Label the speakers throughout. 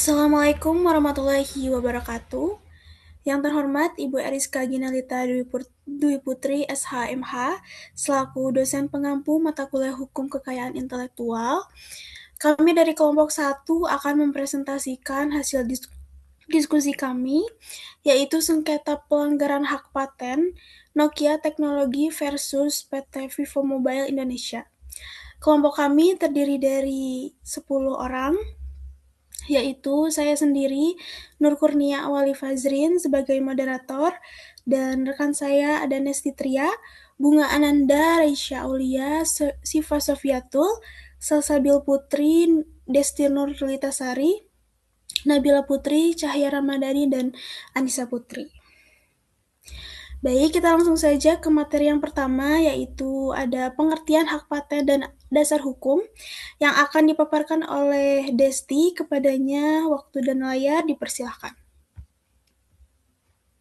Speaker 1: Assalamualaikum warahmatullahi wabarakatuh. Yang terhormat Ibu Eriska Ginalita Dwi Putri SHMH, selaku dosen pengampu mata kuliah Hukum Kekayaan Intelektual, kami dari kelompok 1 akan mempresentasikan hasil diskusi kami, yaitu sengketa pelanggaran hak paten Nokia Teknologi versus PT Vivo Mobile Indonesia. Kelompok kami terdiri dari 10 orang, yaitu saya sendiri, Nur Kurnia Awali Fazrin sebagai moderator, dan rekan saya ada Nesti Tria, Bunga Ananda, Raisya Aulia, Siva Sofiatul, Salsabil Putri, Desti Nurlitasari, Nabila Putri, Cahya Ramadhani, dan Anissa Putri. Baik, kita langsung saja ke materi yang pertama, yaitu ada pengertian hak paten dan dasar hukum yang akan dipaparkan oleh Desti. Kepadanya waktu dan layar dipersilahkan.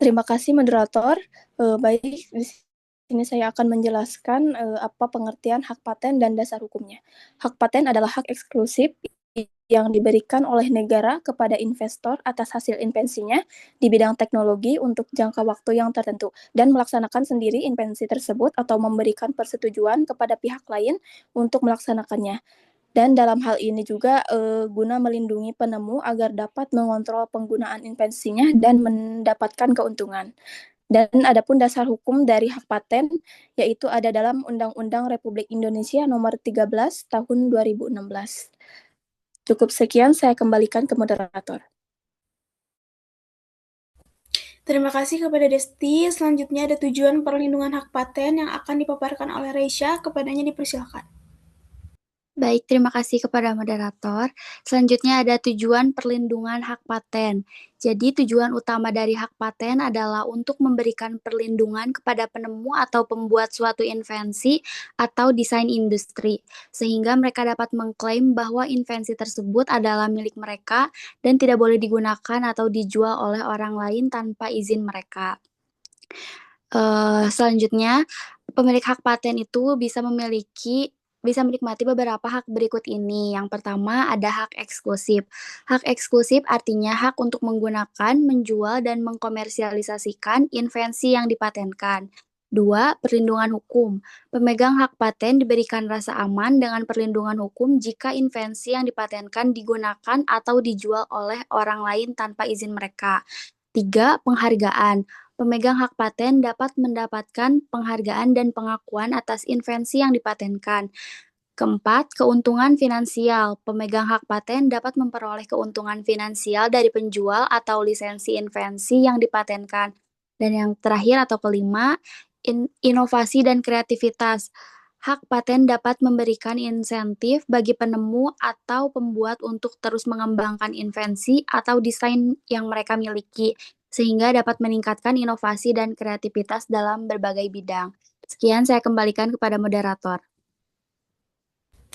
Speaker 2: Terima kasih moderator. Baik, di sini saya akan menjelaskan apa pengertian hak paten dan dasar hukumnya. Hak paten adalah hak eksklusif yang diberikan oleh negara kepada investor atas hasil invensinya di bidang teknologi untuk jangka waktu yang tertentu dan melaksanakan sendiri invensi tersebut atau memberikan persetujuan kepada pihak lain untuk melaksanakannya. Dan dalam hal ini juga guna melindungi penemu agar dapat mengontrol penggunaan invensinya dan mendapatkan keuntungan. Dan adapun dasar hukum dari hak paten yaitu ada dalam Undang-Undang Republik Indonesia Nomor 13 Tahun 2016. Cukup sekian, saya kembalikan ke moderator.
Speaker 1: Terima kasih kepada Desti. Selanjutnya ada tujuan perlindungan hak paten yang akan dipaparkan oleh Reisha. Kepadanya dipersilakan.
Speaker 3: Baik, terima kasih kepada moderator. Selanjutnya ada tujuan perlindungan hak paten. Jadi tujuan utama dari hak paten adalah untuk memberikan perlindungan kepada penemu atau pembuat suatu invensi atau desain industri, sehingga mereka dapat mengklaim bahwa invensi tersebut adalah milik mereka dan tidak boleh digunakan atau dijual oleh orang lain tanpa izin mereka. Selanjutnya, pemilik hak paten itu bisa menikmati beberapa hak berikut ini. Yang pertama ada hak eksklusif. Hak eksklusif artinya hak untuk menggunakan, menjual, dan mengkomersialisasikan invensi yang dipatenkan. Dua, perlindungan hukum. Pemegang hak paten diberikan rasa aman dengan perlindungan hukum jika invensi yang dipatenkan digunakan atau dijual oleh orang lain tanpa izin mereka. Tiga, penghargaan. Pemegang hak paten dapat mendapatkan penghargaan dan pengakuan atas invensi yang dipatenkan. Keempat, keuntungan finansial. Pemegang hak paten dapat memperoleh keuntungan finansial dari penjual atau lisensi invensi yang dipatenkan. Dan yang terakhir atau kelima, inovasi dan kreativitas. Hak paten dapat memberikan insentif bagi penemu atau pembuat untuk terus mengembangkan invensi atau desain yang mereka miliki, sehingga dapat meningkatkan inovasi dan kreativitas dalam berbagai bidang. Sekian saya kembalikan kepada moderator.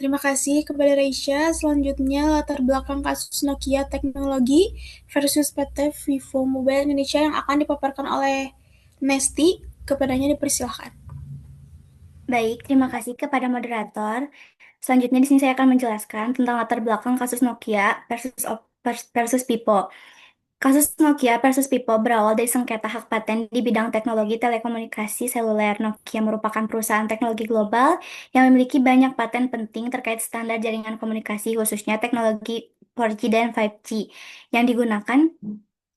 Speaker 1: Terima kasih kepada Reisha. Selanjutnya latar belakang kasus Nokia Teknologi versus PT Vivo Mobile Indonesia yang akan dipaparkan oleh Nesti. Kepadanya dipersilahkan.
Speaker 4: Baik, terima kasih kepada moderator. Selanjutnya di sini saya akan menjelaskan tentang latar belakang kasus Nokia versus Pipo. Kasus Nokia versus Pipo berawal dari sengketa hak paten di bidang teknologi telekomunikasi seluler. Nokia merupakan perusahaan teknologi global yang memiliki banyak paten penting terkait standar jaringan komunikasi, khususnya teknologi 4G dan 5G yang digunakan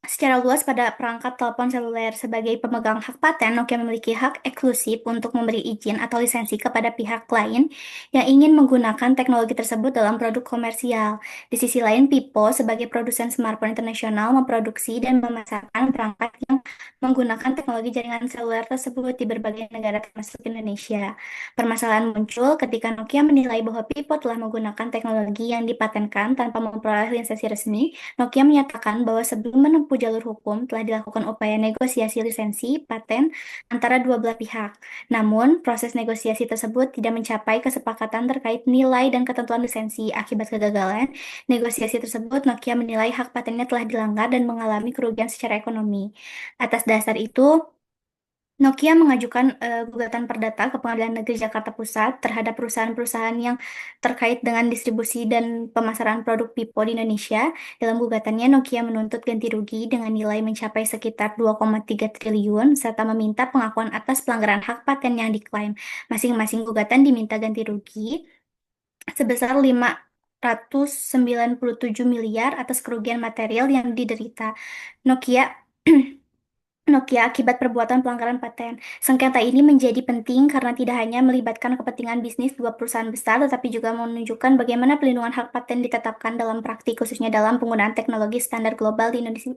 Speaker 4: secara luas pada perangkat telepon seluler. Sebagai pemegang hak paten, Nokia memiliki hak eksklusif untuk memberi izin atau lisensi kepada pihak lain yang ingin menggunakan teknologi tersebut dalam produk komersial. Di sisi lain, Pipo sebagai produsen smartphone internasional memproduksi dan memasarkan perangkat yang menggunakan teknologi jaringan seluler tersebut di berbagai negara termasuk Indonesia. Permasalahan muncul ketika Nokia menilai bahwa Pipo telah menggunakan teknologi yang dipatenkan tanpa memperoleh lisensi resmi. Nokia menyatakan bahwa sebelum menempuh jalur hukum telah dilakukan upaya negosiasi lisensi paten antara dua belah pihak. Namun, proses negosiasi tersebut tidak mencapai kesepakatan terkait nilai dan ketentuan lisensi. Akibat kegagalan negosiasi tersebut, Nokia menilai hak patennya telah dilanggar dan mengalami kerugian secara ekonomi. Atas dasar itu, Nokia mengajukan gugatan perdata ke Pengadilan Negeri Jakarta Pusat terhadap perusahaan-perusahaan yang terkait dengan distribusi dan pemasaran produk Pipo di Indonesia. Dalam gugatannya, Nokia menuntut ganti rugi dengan nilai mencapai sekitar 2,3 triliun serta meminta pengakuan atas pelanggaran hak paten yang diklaim. Masing-masing gugatan diminta ganti rugi sebesar 597 miliar atas kerugian material yang diderita Nokia Nokia akibat perbuatan pelanggaran paten. Sengketa ini menjadi penting karena tidak hanya melibatkan kepentingan bisnis dua perusahaan besar, tetapi juga menunjukkan bagaimana pelindungan hak paten ditetapkan dalam praktik, khususnya dalam penggunaan teknologi standar global di Indonesia,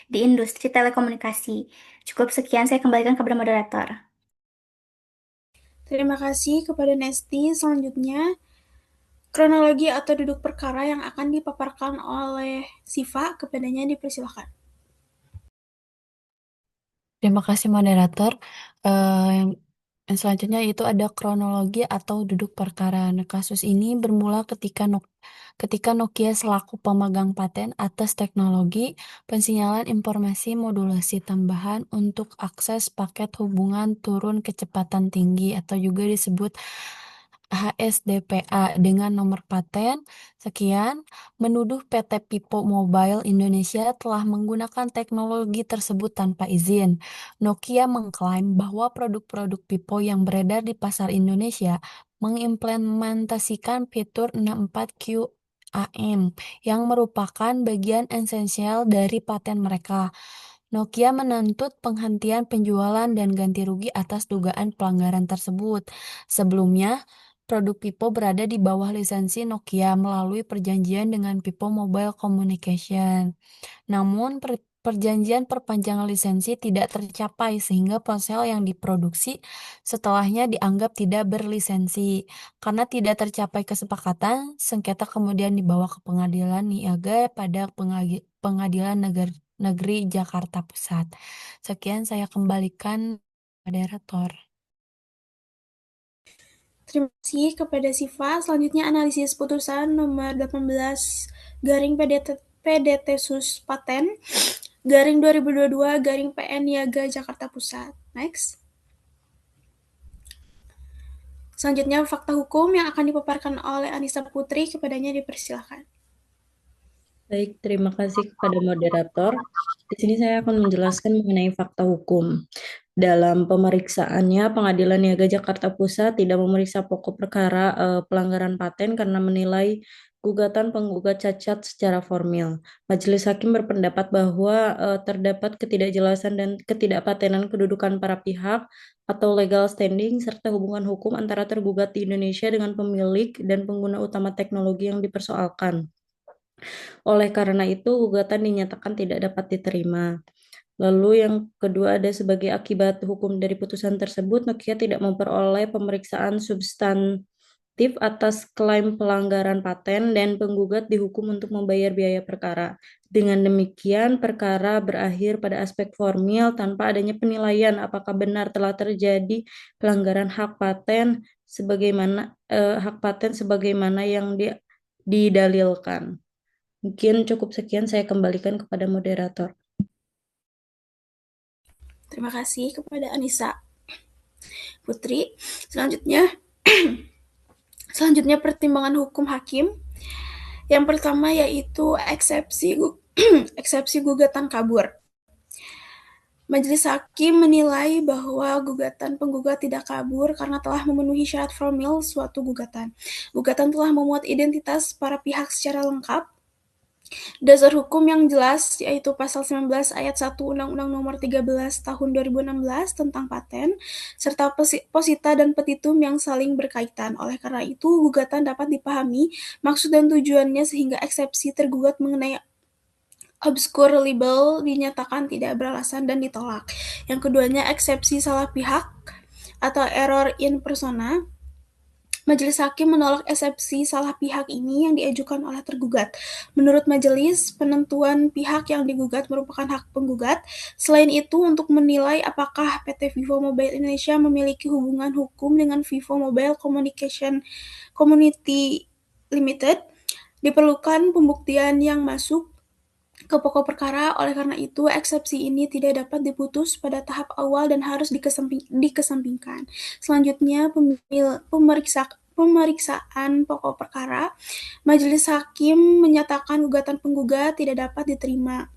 Speaker 4: di industri telekomunikasi. Cukup sekian, saya kembalikan kepada moderator.
Speaker 1: Terima kasih kepada Nesti. Selanjutnya, kronologi atau duduk perkara yang akan dipaparkan oleh Siva, kepadanya dipersilakan.
Speaker 5: Terima kasih moderator. Yang selanjutnya itu ada kronologi atau duduk perkara. Nah, kasus ini bermula ketika Nokia selaku pemegang paten atas teknologi pensinyalan informasi modulasi tambahan untuk akses paket hubungan turun kecepatan tinggi atau juga disebut HSDPA dengan nomor paten sekian menuduh PT Pipo Mobile Indonesia telah menggunakan teknologi tersebut tanpa izin. Nokia mengklaim bahwa produk-produk Pipo yang beredar di pasar Indonesia mengimplementasikan fitur 64QAM yang merupakan bagian esensial dari paten mereka. Nokia menuntut penghentian penjualan dan ganti rugi atas dugaan pelanggaran tersebut. Sebelumnya, produk Pipo berada di bawah lisensi Nokia melalui perjanjian dengan Pipo Mobile Communication. Namun, perjanjian perpanjangan lisensi tidak tercapai sehingga ponsel yang diproduksi setelahnya dianggap tidak berlisensi. Karena tidak tercapai kesepakatan, sengketa kemudian dibawa ke pengadilan niaga pada Pengadilan Negeri Jakarta Pusat. Sekian saya kembalikan moderator.
Speaker 1: Terima kasih kepada Siva. Selanjutnya analisis putusan nomor 18 garing PDT Sus Paten garing 2022 garing PN Niaga Jakarta Pusat. Next. Selanjutnya fakta hukum yang akan dipaparkan oleh Anissa Putri, kepadanya dipersilakan.
Speaker 6: Baik, terima kasih kepada moderator. Di sini saya akan menjelaskan mengenai fakta hukum. Dalam pemeriksaannya, Pengadilan Niaga Jakarta Pusat tidak memeriksa pokok perkara pelanggaran paten karena menilai gugatan penggugat cacat secara formil. Majelis Hakim berpendapat bahwa terdapat ketidakjelasan dan ketidakpatenan kedudukan para pihak atau legal standing serta hubungan hukum antara tergugat di Indonesia dengan pemilik dan pengguna utama teknologi yang dipersoalkan. Oleh karena itu, gugatan dinyatakan tidak dapat diterima. Lalu yang kedua ada sebagai akibat hukum dari putusan tersebut, Nokia tidak memperoleh pemeriksaan substantif atas klaim pelanggaran paten dan penggugat dihukum untuk membayar biaya perkara. Dengan demikian, perkara berakhir pada aspek formil tanpa adanya penilaian apakah benar telah terjadi pelanggaran hak paten sebagaimana yang didalilkan. Mungkin cukup sekian, saya kembalikan kepada moderator.
Speaker 1: Terima kasih kepada Anissa Putri. Selanjutnya pertimbangan hukum hakim. Yang pertama yaitu eksepsi gugatan kabur. Majelis Hakim menilai bahwa gugatan penggugat tidak kabur karena telah memenuhi syarat formil suatu gugatan. Gugatan telah memuat identitas para pihak secara lengkap, dasar hukum yang jelas yaitu pasal 19 ayat 1 Undang-Undang Nomor 13 Tahun 2016 tentang paten, serta posita dan petitum yang saling berkaitan. Oleh karena itu, gugatan dapat dipahami maksud dan tujuannya sehingga eksepsi tergugat mengenai obscure libel dinyatakan tidak beralasan dan ditolak. Yang keduanya, eksepsi salah pihak atau error in persona. Majelis Hakim menolak eksepsi salah pihak ini yang diajukan oleh tergugat. Menurut majelis, penentuan pihak yang digugat merupakan hak penggugat. Selain itu, untuk menilai apakah PT Vivo Mobile Indonesia memiliki hubungan hukum dengan Vivo Mobile Communication Community Limited, diperlukan pembuktian yang masuk ke pokok perkara. Oleh karena itu, eksepsi ini tidak dapat diputus pada tahap awal dan harus dikesampingkan. Selanjutnya, pemeriksaan pokok perkara. Majelis hakim menyatakan gugatan penggugat tidak dapat diterima.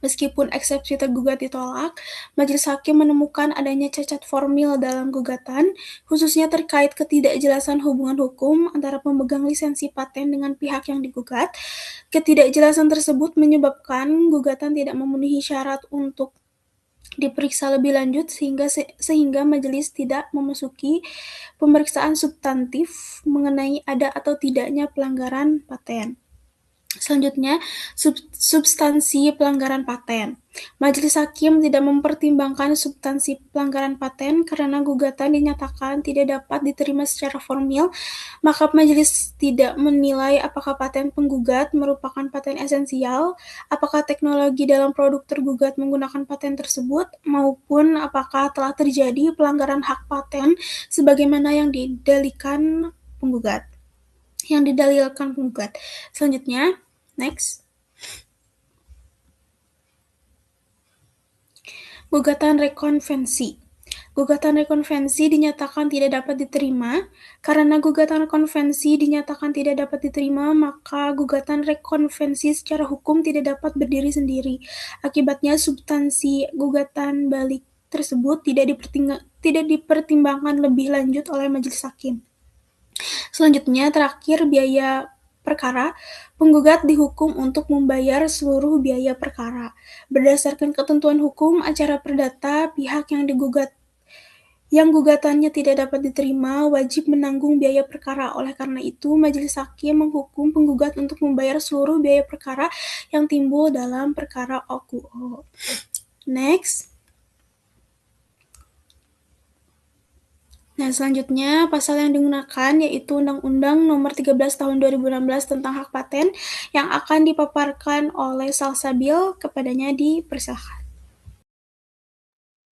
Speaker 1: Meskipun eksepsi tergugat ditolak, majelis hakim menemukan adanya cacat formil dalam gugatan, khususnya terkait ketidakjelasan hubungan hukum antara pemegang lisensi paten dengan pihak yang digugat. Ketidakjelasan tersebut menyebabkan gugatan tidak memenuhi syarat untuk diperiksa lebih lanjut sehingga majelis tidak memasuki pemeriksaan substantif mengenai ada atau tidaknya pelanggaran paten. Selanjutnya, substansi pelanggaran paten. Majelis hakim tidak mempertimbangkan substansi pelanggaran paten karena gugatan dinyatakan tidak dapat diterima secara formil, maka majelis tidak menilai apakah paten penggugat merupakan paten esensial, apakah teknologi dalam produk tergugat menggunakan paten tersebut, maupun apakah telah terjadi pelanggaran hak paten sebagaimana yang didalilkan penggugat. Selanjutnya, next. Gugatan rekonvensi. Gugatan rekonvensi dinyatakan tidak dapat diterima. Karena gugatan konvensi dinyatakan tidak dapat diterima, maka gugatan rekonvensi secara hukum tidak dapat berdiri sendiri. Akibatnya, substansi gugatan balik tersebut tidak dipertimbangkan lebih lanjut oleh majelis hakim. Selanjutnya, terakhir, biaya perkara. Penggugat dihukum untuk membayar seluruh biaya perkara. Berdasarkan ketentuan hukum acara perdata, pihak yang gugatannya tidak dapat diterima wajib menanggung biaya perkara. Oleh karena itu, majelis hakim menghukum penggugat untuk membayar seluruh biaya perkara yang timbul dalam perkara OQO. Next. Nah, selanjutnya pasal yang digunakan yaitu Undang-Undang Nomor 13 Tahun 2016 tentang Hak Paten yang akan dipaparkan oleh Salsabil. Kepadanya dipersilakan.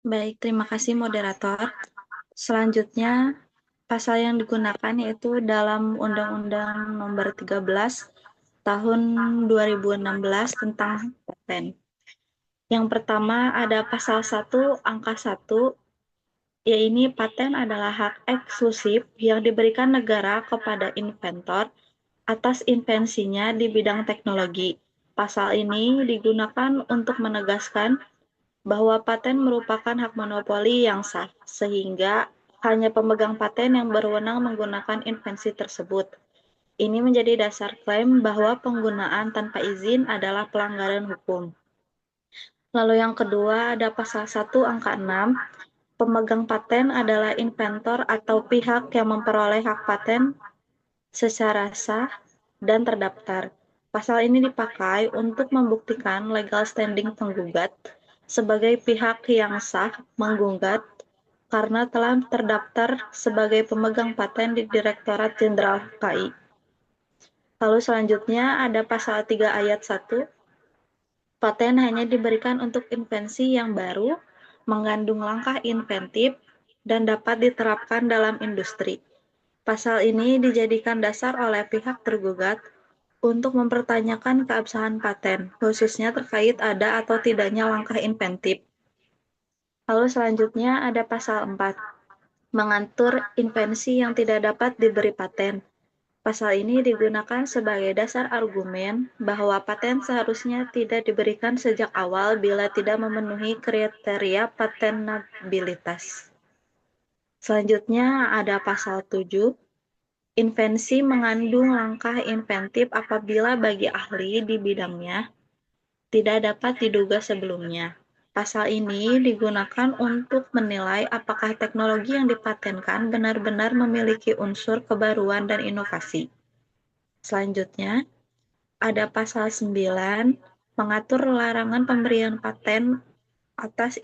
Speaker 7: Baik, terima kasih moderator. Selanjutnya, pasal yang digunakan yaitu dalam Undang-Undang Nomor 13 Tahun 2016 tentang paten. Yang pertama ada pasal 1 angka 1, yaitu paten adalah hak eksklusif yang diberikan negara kepada inventor atas invensinya di bidang teknologi. Pasal ini digunakan untuk menegaskan bahwa paten merupakan hak monopoli yang sah, sehingga hanya pemegang paten yang berwenang menggunakan invensi tersebut. Ini menjadi dasar klaim bahwa penggunaan tanpa izin adalah pelanggaran hukum. Lalu yang kedua ada pasal 1 angka 6, pemegang paten adalah inventor atau pihak yang memperoleh hak paten secara sah dan terdaftar. Pasal ini dipakai untuk membuktikan legal standing penggugat sebagai pihak yang sah menggugat karena telah terdaftar sebagai pemegang paten di Direktorat Jenderal KI. Lalu selanjutnya ada pasal 3 ayat 1. Paten hanya diberikan untuk invensi yang baru, mengandung langkah inventif, dan dapat diterapkan dalam industri. Pasal ini dijadikan dasar oleh pihak tergugat untuk mempertanyakan keabsahan paten, khususnya terkait ada atau tidaknya langkah inventif. Lalu selanjutnya ada pasal 4, mengatur invensi yang tidak dapat diberi paten. Pasal ini digunakan sebagai dasar argumen bahwa paten seharusnya tidak diberikan sejak awal bila tidak memenuhi kriteria patenabilitas. Selanjutnya ada pasal 7, invensi mengandung langkah inventif apabila bagi ahli di bidangnya tidak dapat diduga sebelumnya. Pasal ini digunakan untuk menilai apakah teknologi yang dipatenkan benar-benar memiliki unsur kebaruan dan inovasi. Selanjutnya, ada pasal 9, mengatur larangan pemberian paten atas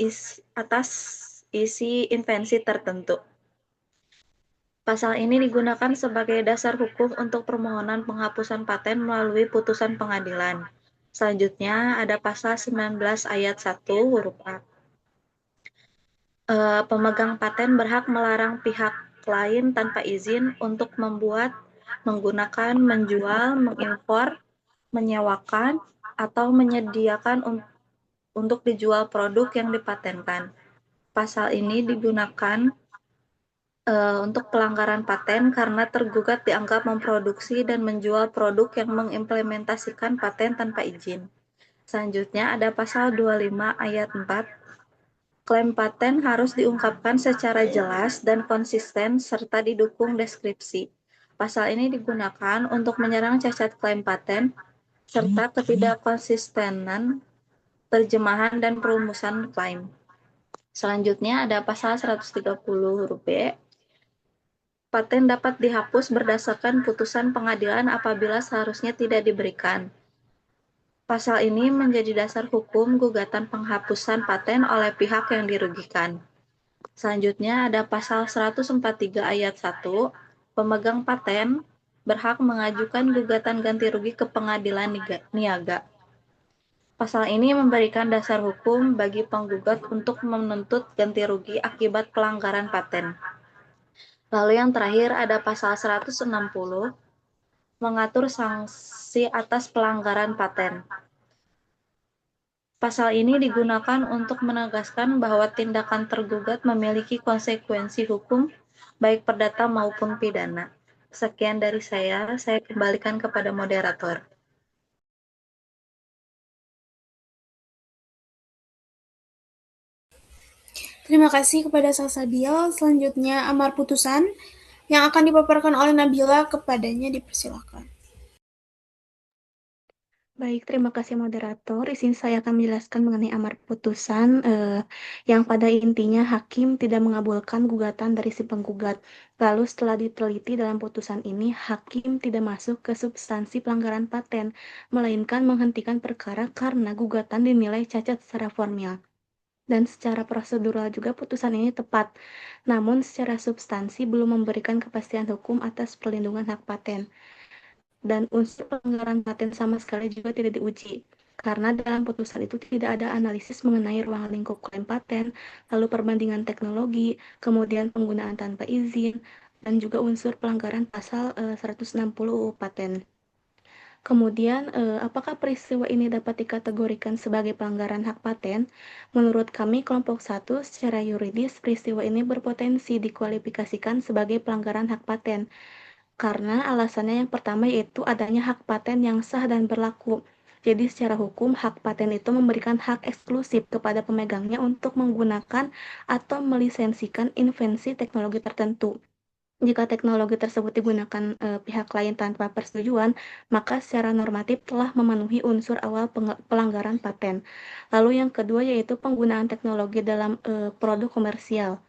Speaker 7: isi invensi tertentu. Pasal ini digunakan sebagai dasar hukum untuk permohonan penghapusan paten melalui putusan pengadilan. Selanjutnya ada pasal 19 ayat 1 huruf A. Pemegang paten berhak melarang pihak lain tanpa izin untuk membuat, menggunakan, menjual, mengimpor, menyewakan, atau menyediakan untuk dijual produk yang dipatenkan. Pasal ini digunakan untuk pelanggaran paten karena tergugat dianggap memproduksi dan menjual produk yang mengimplementasikan paten tanpa izin. Selanjutnya ada pasal 25 ayat 4. Klaim paten harus diungkapkan secara jelas dan konsisten serta didukung deskripsi. Pasal ini digunakan untuk menyerang cacat klaim paten serta ketidakkonsistenan terjemahan dan perumusan klaim. Selanjutnya ada pasal 130 huruf B. Paten dapat dihapus berdasarkan putusan pengadilan apabila seharusnya tidak diberikan. Pasal ini menjadi dasar hukum gugatan penghapusan paten oleh pihak yang dirugikan. Selanjutnya ada pasal 143 ayat 1. Pemegang paten berhak mengajukan gugatan ganti rugi ke pengadilan niaga. Pasal ini memberikan dasar hukum bagi penggugat untuk menuntut ganti rugi akibat pelanggaran paten. Lalu yang terakhir ada pasal 160 mengatur sanksi atas pelanggaran paten. Pasal ini digunakan untuk menegaskan bahwa tindakan tergugat memiliki konsekuensi hukum baik perdata maupun pidana. Sekian dari saya kembalikan kepada moderator.
Speaker 1: Terima kasih kepada Salsabil. Selanjutnya amar putusan yang akan dipaparkan oleh Nabila, kepadanya dipersilakan.
Speaker 4: Baik, terima kasih moderator. Di sini saya akan menjelaskan mengenai amar putusan yang pada intinya hakim tidak mengabulkan gugatan dari si penggugat. Lalu setelah diteliti dalam putusan ini, hakim tidak masuk ke substansi pelanggaran paten, melainkan menghentikan perkara karena gugatan dinilai cacat secara formil. Dan secara prosedural juga putusan ini tepat, namun secara substansi belum memberikan kepastian hukum atas perlindungan hak paten. Dan unsur pelanggaran paten sama sekali juga tidak diuji, karena dalam putusan itu tidak ada analisis mengenai ruang lingkup klaim paten, lalu perbandingan teknologi, kemudian penggunaan tanpa izin, dan juga unsur pelanggaran pasal 160 UU Paten. Kemudian, apakah peristiwa ini dapat dikategorikan sebagai pelanggaran hak paten? Menurut kami, kelompok 1, secara yuridis, peristiwa ini berpotensi dikualifikasikan sebagai pelanggaran hak paten. Karena alasannya yang pertama yaitu adanya hak paten yang sah dan berlaku. Jadi secara hukum, hak paten itu memberikan hak eksklusif kepada pemegangnya untuk menggunakan atau melisensikan invensi teknologi tertentu. Jika teknologi tersebut digunakan pihak lain tanpa persetujuan, maka secara normatif telah memenuhi unsur awal pelanggaran paten. Lalu yang kedua yaitu penggunaan teknologi dalam produk komersial.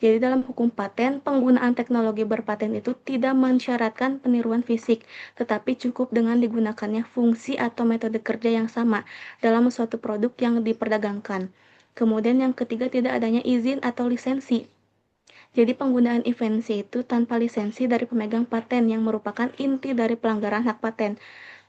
Speaker 4: Jadi dalam hukum paten, penggunaan teknologi berpaten itu tidak mensyaratkan peniruan fisik, tetapi cukup dengan digunakannya fungsi atau metode kerja yang sama dalam suatu produk yang diperdagangkan. Kemudian yang ketiga, tidak adanya izin atau lisensi. Jadi penggunaan invensi itu tanpa lisensi dari pemegang paten yang merupakan inti dari pelanggaran hak paten.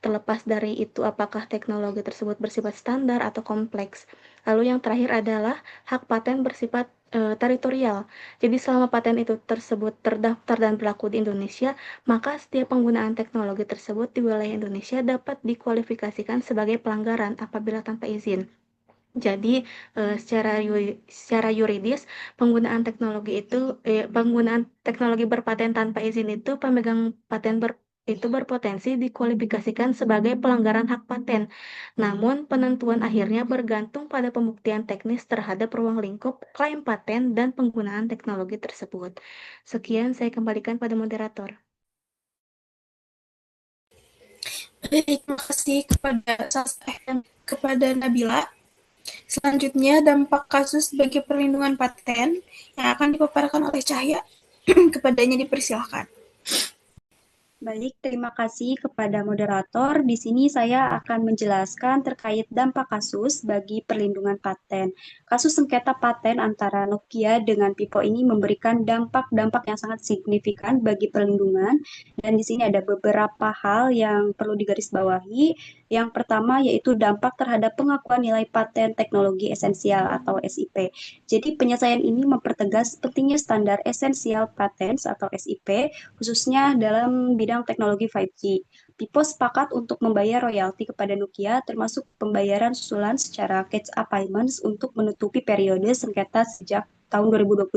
Speaker 4: Terlepas dari itu apakah teknologi tersebut bersifat standar atau kompleks. Lalu yang terakhir adalah hak paten bersifat teritorial. Jadi selama paten itu tersebut terdaftar dan berlaku di Indonesia, maka setiap penggunaan teknologi tersebut di wilayah Indonesia dapat dikualifikasikan sebagai pelanggaran apabila tanpa izin. Jadi secara yuridis penggunaan teknologi berpaten tanpa izin itu pemegang paten itu berpotensi dikualifikasikan sebagai pelanggaran hak paten. Namun penentuan akhirnya bergantung pada pembuktian teknis terhadap ruang lingkup klaim paten dan penggunaan teknologi tersebut. Sekian saya kembalikan pada moderator.
Speaker 1: Baik, terima kasih kepada Nabila. Selanjutnya, dampak kasus bagi perlindungan paten yang akan dipaparkan oleh Cahya. Kepadanya dipersilakan.
Speaker 8: Baik, terima kasih kepada moderator. Di sini saya akan menjelaskan terkait dampak kasus bagi perlindungan paten. Kasus sengketa paten antara Nokia dengan Pipo ini memberikan dampak-dampak yang sangat signifikan bagi perlindungan. Dan di sini ada beberapa hal yang perlu digarisbawahi. Yang pertama yaitu dampak terhadap pengakuan nilai paten teknologi esensial atau SIP. Jadi penyelesaian ini mempertegas pentingnya standar esensial patents atau SIP, khususnya dalam bidang bidang teknologi 5G. Pipo sepakat untuk membayar royalti kepada Nokia, termasuk pembayaran susulan secara catch-up payments untuk menutupi periode sengketa sejak tahun 2021.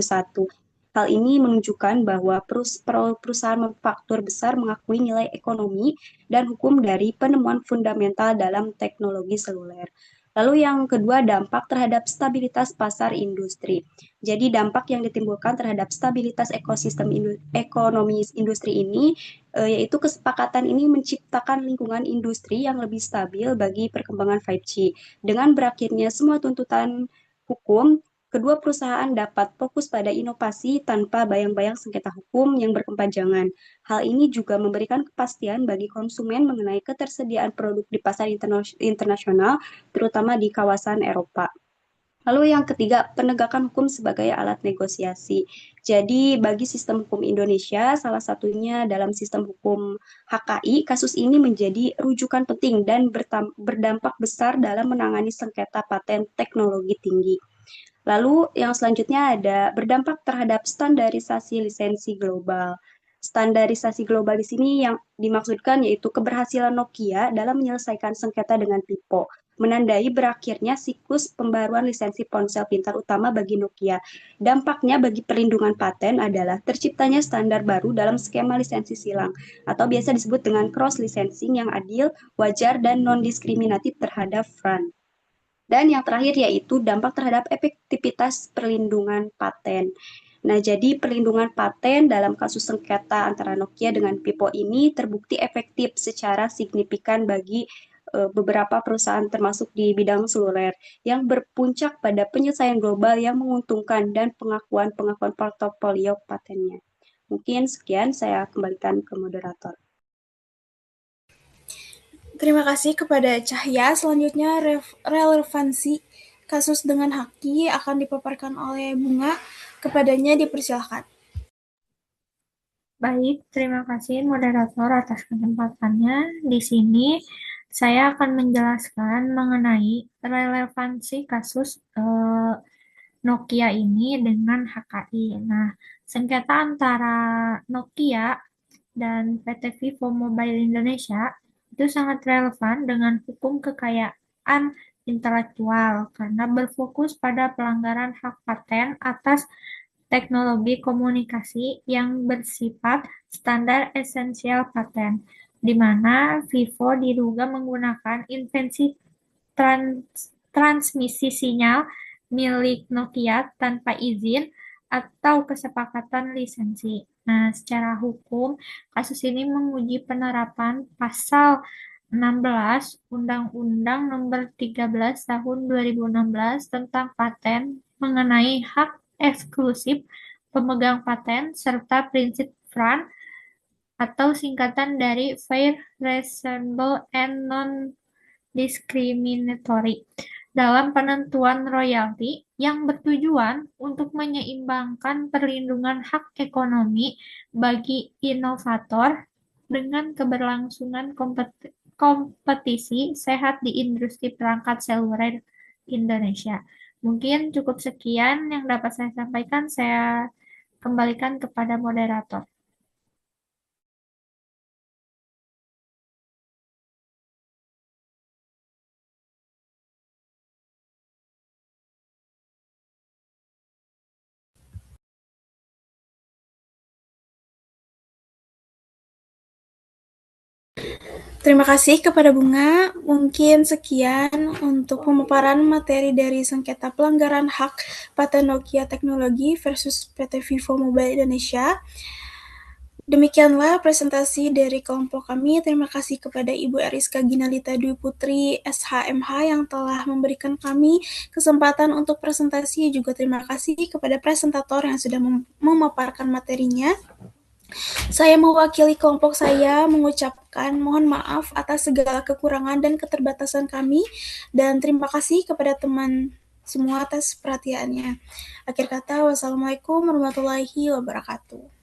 Speaker 8: Hal ini menunjukkan bahwa perusahaan manufaktur besar mengakui nilai ekonomi dan hukum dari penemuan fundamental dalam teknologi seluler. Lalu yang kedua, dampak terhadap stabilitas pasar industri. Jadi dampak yang ditimbulkan terhadap stabilitas ekosistem ekonomi industri ini, yaitu kesepakatan ini menciptakan lingkungan industri yang lebih stabil bagi perkembangan 5G. Dengan berakhirnya semua tuntutan hukum, kedua perusahaan dapat fokus pada inovasi tanpa bayang-bayang sengketa hukum yang berkepanjangan. Hal ini juga memberikan kepastian bagi konsumen mengenai ketersediaan produk di pasar internasional, terutama di kawasan Eropa. Lalu yang ketiga, penegakan hukum sebagai alat negosiasi. Jadi bagi sistem hukum Indonesia, salah satunya dalam sistem hukum HKI, kasus ini menjadi rujukan penting dan berdampak besar dalam menangani sengketa paten teknologi tinggi. Lalu yang selanjutnya ada berdampak terhadap standarisasi lisensi global. Standarisasi global di sini yang dimaksudkan yaitu keberhasilan Nokia dalam menyelesaikan sengketa dengan Pipo, menandai berakhirnya siklus pembaruan lisensi ponsel pintar utama bagi Nokia. Dampaknya bagi perlindungan paten adalah terciptanya standar baru dalam skema lisensi silang, atau biasa disebut dengan cross licensing yang adil, wajar, dan non-diskriminatif terhadap FRAN. Dan yang terakhir yaitu dampak terhadap efektivitas perlindungan paten. Nah, jadi perlindungan paten dalam kasus sengketa antara Nokia dengan Pipo ini terbukti efektif secara signifikan bagi beberapa perusahaan termasuk di bidang seluler yang berpuncak pada penyelesaian global yang menguntungkan dan pengakuan portofolio patennya. Mungkin sekian, saya kembalikan ke moderator.
Speaker 1: Terima kasih kepada Cahya. Selanjutnya relevansi kasus dengan Haki akan dipaparkan oleh Bunga. Kepadanya dipersilakan.
Speaker 9: Baik, terima kasih moderator atas kesempatannya. Di sini saya akan menjelaskan mengenai relevansi kasus Nokia ini dengan HKI. Nah, sengketa antara Nokia dan PT Vivo Mobile Indonesia itu sangat relevan dengan hukum kekayaan intelektual karena berfokus pada pelanggaran hak paten atas teknologi komunikasi yang bersifat standar esensial paten, di mana Vivo diduga menggunakan invensi transmisi sinyal milik Nokia tanpa izin atau kesepakatan lisensi. Nah, secara hukum, kasus ini menguji penerapan pasal 16 Undang-Undang Nomor 13 Tahun 2016 tentang paten mengenai hak eksklusif pemegang paten serta prinsip FRAN atau singkatan dari Fair, Reasonable, and Non-Discriminatory dalam penentuan royalti yang bertujuan untuk menyeimbangkan perlindungan hak ekonomi bagi inovator dengan keberlangsungan kompetisi sehat di industri perangkat seluler Indonesia. Mungkin cukup sekian yang dapat saya sampaikan. Saya kembalikan kepada moderator.
Speaker 1: Terima kasih kepada Bunga. Mungkin sekian untuk pemaparan materi dari sengketa pelanggaran hak paten Nokia Teknologi versus PT Vivo Mobile Indonesia. Demikianlah presentasi dari kelompok kami. Terima kasih kepada Ibu Eriska Ginalita Dwi Putri SHMH yang telah memberikan kami kesempatan untuk presentasi. Juga terima kasih kepada presentator yang sudah memaparkan materinya. Saya mewakili kelompok saya mengucapkan mohon maaf atas segala kekurangan dan keterbatasan kami, dan terima kasih kepada teman semua atas perhatiannya. Akhir kata, wassalamualaikum warahmatullahi wabarakatuh.